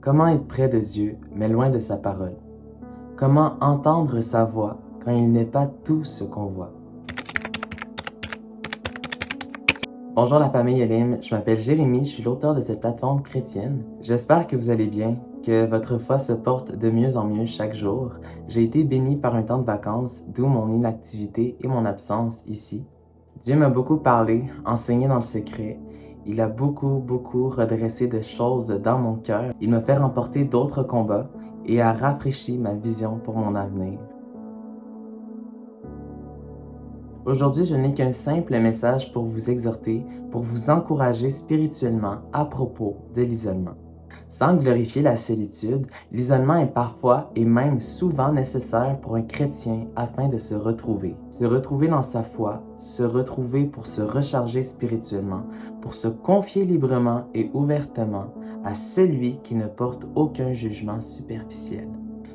Comment être près de Dieu, mais loin de sa parole? Comment entendre sa voix quand il n'est pas tout ce qu'on voit? Bonjour la famille Elim, je m'appelle Jérémy, je suis l'auteur de cette plateforme chrétienne. J'espère que vous allez bien, que votre foi se porte de mieux en mieux chaque jour. J'ai été béni par un temps de vacances, d'où mon inactivité et mon absence ici. Dieu m'a beaucoup parlé, enseigné dans le secret. Il a beaucoup redressé de choses dans mon cœur. Il m'a fait remporter d'autres combats et a rafraîchi ma vision pour mon avenir. Aujourd'hui, je n'ai qu'un simple message pour vous exhorter, pour vous encourager spirituellement à propos de l'isolement. Sans glorifier la solitude, l'isolement est parfois et même souvent nécessaire pour un chrétien afin de se retrouver. Se retrouver dans sa foi, se retrouver pour se recharger spirituellement, pour se confier librement et ouvertement à celui qui ne porte aucun jugement superficiel.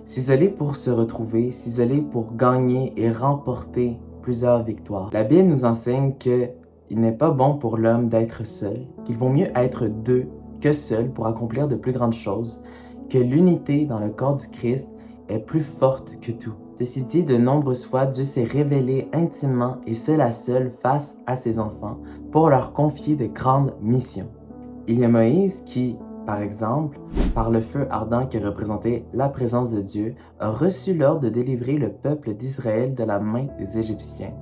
S'isoler pour se retrouver, s'isoler pour gagner et remporter plusieurs victoires. La Bible nous enseigne qu'il n'est pas bon pour l'homme d'être seul, qu'il vaut mieux être deux que seul pour accomplir de plus grandes choses, que l'unité dans le corps du Christ est plus forte que tout. Ceci dit, de nombreuses fois, Dieu s'est révélé intimement et seul à seul face à ses enfants pour leur confier de grandes missions. Il y a Moïse qui, par exemple, par le feu ardent qui représentait la présence de Dieu, a reçu l'ordre de délivrer le peuple d'Israël de la main des Égyptiens.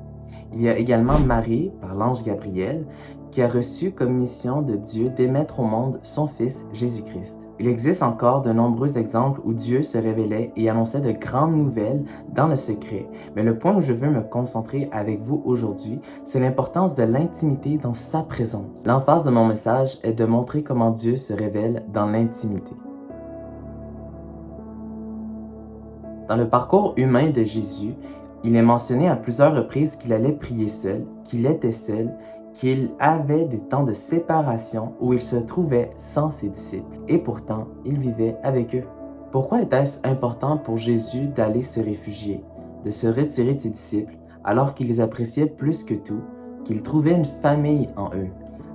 Il y a également Marie, par l'ange Gabriel, qui a reçu comme mission de Dieu d'émettre au monde son Fils Jésus-Christ. Il existe encore de nombreux exemples où Dieu se révélait et annonçait de grandes nouvelles dans le secret, mais le point où je veux me concentrer avec vous aujourd'hui, c'est l'importance de l'intimité dans sa présence. L'emphase de mon message est de montrer comment Dieu se révèle dans l'intimité. Dans le parcours humain de Jésus, il est mentionné à plusieurs reprises qu'il allait prier seul, qu'il était seul, qu'il avait des temps de séparation où il se trouvait sans ses disciples, et pourtant, il vivait avec eux. Pourquoi était-ce important pour Jésus d'aller se réfugier, de se retirer de ses disciples, alors qu'il les appréciait plus que tout, qu'il trouvait une famille en eux?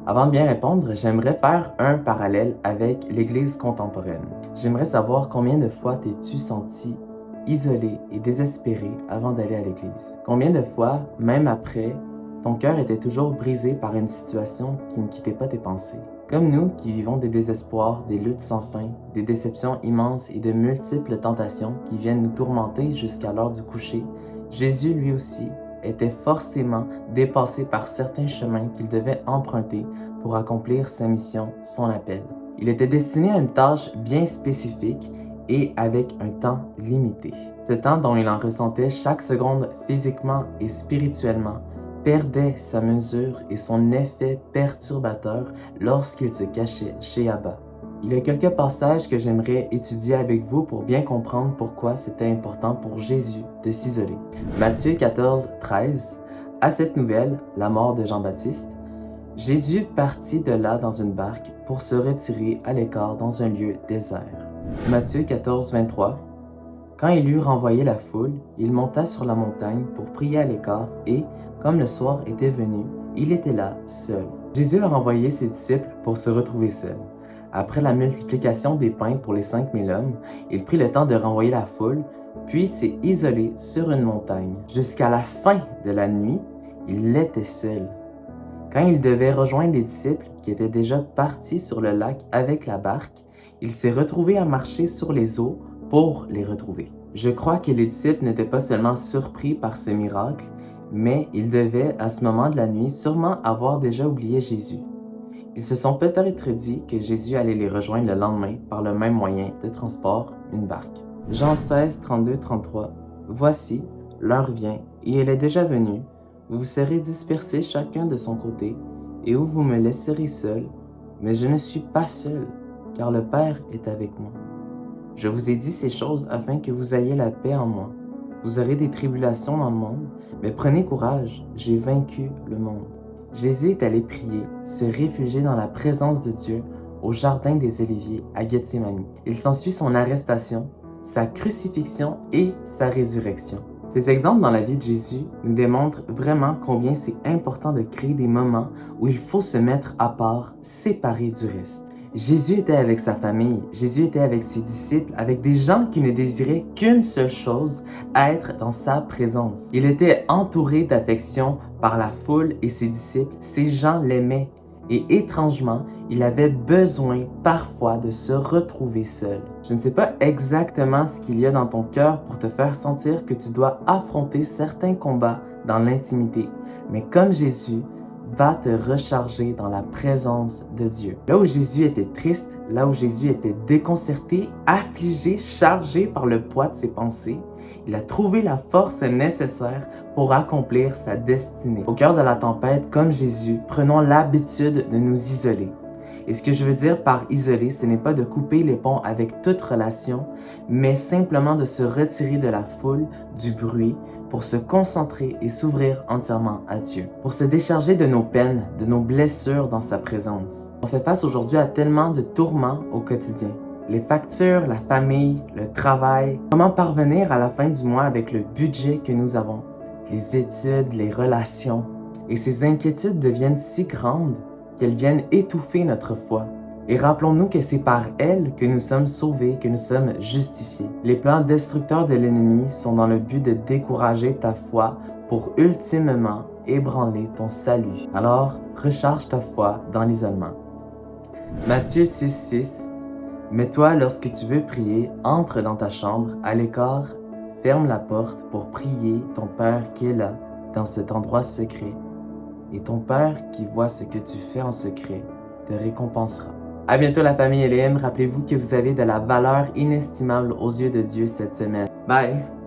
Avant de bien répondre, j'aimerais faire un parallèle avec l'Église contemporaine. J'aimerais savoir combien de fois t'es-tu senti isolé et désespéré avant d'aller à l'église? Combien de fois, même après, ton cœur était toujours brisé par une situation qui ne quittait pas tes pensées? Comme nous qui vivons des désespoirs, des luttes sans fin, des déceptions immenses et de multiples tentations qui viennent nous tourmenter jusqu'à l'heure du coucher, Jésus lui aussi était forcément dépassé par certains chemins qu'il devait emprunter pour accomplir sa mission, son appel. Il était destiné à une tâche bien spécifique et avec un temps limité. Ce temps dont il en ressentait chaque seconde physiquement et spirituellement perdait sa mesure et son effet perturbateur lorsqu'il se cachait chez Abba. Il y a quelques passages que j'aimerais étudier avec vous pour bien comprendre pourquoi c'était important pour Jésus de s'isoler. Matthieu 14, 13. À cette nouvelle, la mort de Jean-Baptiste, Jésus partit de là dans une barque pour se retirer à l'écart dans un lieu désert. Matthieu 14, 23. Quand il eut renvoyé la foule, il monta sur la montagne pour prier à l'écart et, comme le soir était venu, il était là, seul. Jésus a renvoyé ses disciples pour se retrouver seul. Après la multiplication des pains pour les 5000 hommes, il prit le temps de renvoyer la foule, puis s'est isolé sur une montagne. Jusqu'à la fin de la nuit, il était seul. Quand il devait rejoindre les disciples qui étaient déjà partis sur le lac avec la barque, il s'est retrouvé à marcher sur les eaux pour les retrouver. Je crois que les disciples n'étaient pas seulement surpris par ce miracle, mais ils devaient, à ce moment de la nuit, sûrement avoir déjà oublié Jésus. Ils se sont peut-être dit que Jésus allait les rejoindre le lendemain par le même moyen de transport, une barque. Jean 16, 32, 33. Voici, l'heure vient, et elle est déjà venue, où vous serez dispersés chacun de son côté, et où vous me laisserez seul, mais je ne suis pas seul, car le Père est avec moi. Je vous ai dit ces choses afin que vous ayez la paix en moi. Vous aurez des tribulations dans le monde, mais prenez courage, j'ai vaincu le monde. Jésus est allé prier, se réfugier dans la présence de Dieu au jardin des Oliviers à Gethsémani. Il s'ensuit son arrestation, sa crucifixion et sa résurrection. Ces exemples dans la vie de Jésus nous démontrent vraiment combien c'est important de créer des moments où il faut se mettre à part, séparé du reste. Jésus était avec sa famille, Jésus était avec ses disciples, avec des gens qui ne désiraient qu'une seule chose, être dans sa présence. Il était entouré d'affection par la foule et ses disciples, ces gens l'aimaient. Et étrangement, il avait besoin parfois de se retrouver seul. Je ne sais pas exactement ce qu'il y a dans ton cœur pour te faire sentir que tu dois affronter certains combats dans l'intimité, mais comme Jésus, va te recharger dans la présence de Dieu. Là où Jésus était triste, là où Jésus était déconcerté, affligé, chargé par le poids de ses pensées, il a trouvé la force nécessaire pour accomplir sa destinée. Au cœur de la tempête, comme Jésus, prenons l'habitude de nous isoler. Et ce que je veux dire par isoler, ce n'est pas de couper les ponts avec toute relation, mais simplement de se retirer de la foule, du bruit, pour se concentrer et s'ouvrir entièrement à Dieu. Pour se décharger de nos peines, de nos blessures dans sa présence. On fait face aujourd'hui à tellement de tourments au quotidien. Les factures, la famille, le travail. Comment parvenir à la fin du mois avec le budget que nous avons? Les études, les relations. Et ces inquiétudes deviennent si grandes qu'elles viennent étouffer notre foi. Et rappelons-nous que c'est par elles que nous sommes sauvés, que nous sommes justifiés. Les plans destructeurs de l'ennemi sont dans le but de décourager ta foi pour ultimement ébranler ton salut. Alors, recharge ta foi dans l'isolement. Matthieu 6,6. Mais toi, lorsque tu veux prier, entre dans ta chambre, à l'écart, ferme la porte pour prier ton Père qui est là, dans cet endroit secret. Et ton Père qui voit ce que tu fais en secret te récompensera. À bientôt la famille LM, rappelez-vous que vous avez de la valeur inestimable aux yeux de Dieu cette semaine. Bye!